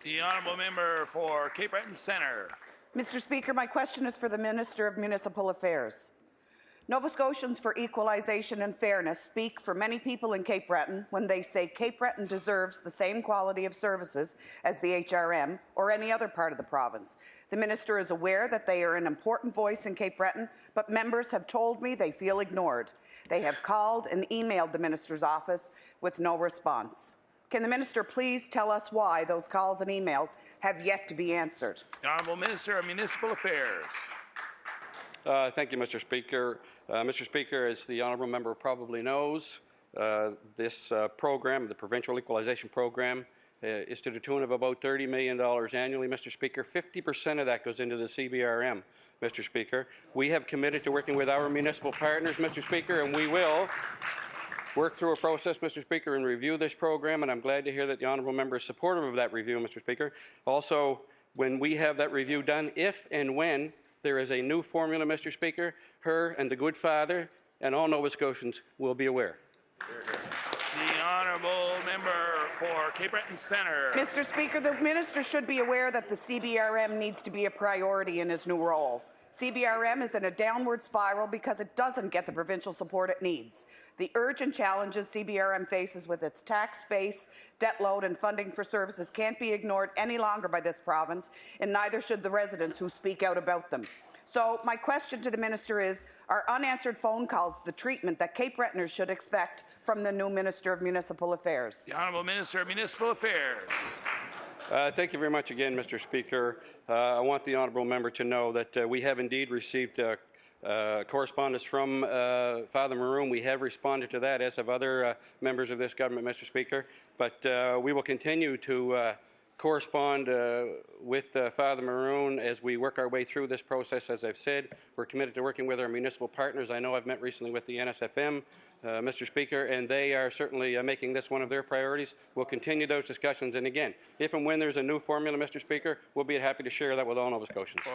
The honourable member for Cape Breton Centre. Mr. Speaker, my question is for the Minister of Municipal Affairs. Nova Scotians for Equalization and Fairness speak for many people in Cape Breton when they say Cape Breton deserves the same quality of services as the HRM or any other part of the province. The Minister is aware that they are an important voice in Cape Breton, but members have told me they feel ignored. They have called and emailed the Minister's office with no response. Can the Minister please tell us why those calls and emails have yet to be answered? The Honourable Minister of Municipal Affairs. Thank you, Mr. Speaker. Mr. Speaker, as the honourable member probably knows, this program, the Provincial Equalization Program, is to the tune of about $30 million annually, Mr. Speaker. 50% of that goes into the CBRM, Mr. Speaker. We have committed to working with our municipal partners, Mr. Speaker, and we will work through a process, Mr. Speaker, and review this program, and I'm glad to hear that the honourable member is supportive of that review, Mr. Speaker. Also, when we have that review done, if and when there is a new formula, Mr. Speaker, her and the good father and all Nova Scotians will be aware. The honourable member for Cape Breton Centre. Mr. Speaker, the Minister should be aware that the CBRM needs to be a priority in his new role. CBRM is in a downward spiral because it doesn't get the provincial support it needs. The urgent challenges CBRM faces with its tax base, debt load and funding for services can't be ignored any longer by this province, and neither should the residents who speak out about them. So my question to the Minister is, are unanswered phone calls the treatment that Cape Bretoners should expect from the new Minister of Municipal Affairs? The Honourable Minister of Municipal Affairs. Thank you very much again, Mr. Speaker. I want the honourable member to know that we have indeed received correspondence from Father Maroon. We have responded to that, as have other members of this government, Mr. Speaker. But we will continue to correspond with Father Maroon as we work our way through this process. As I've said, we're committed to working with our municipal partners. I know I've met recently with the NSFM, Mr. Speaker, and they are certainly making this one of their priorities. We'll continue those discussions, and again, if and when there's a new formula, Mr. Speaker, we'll be happy to share that with all Nova Scotians.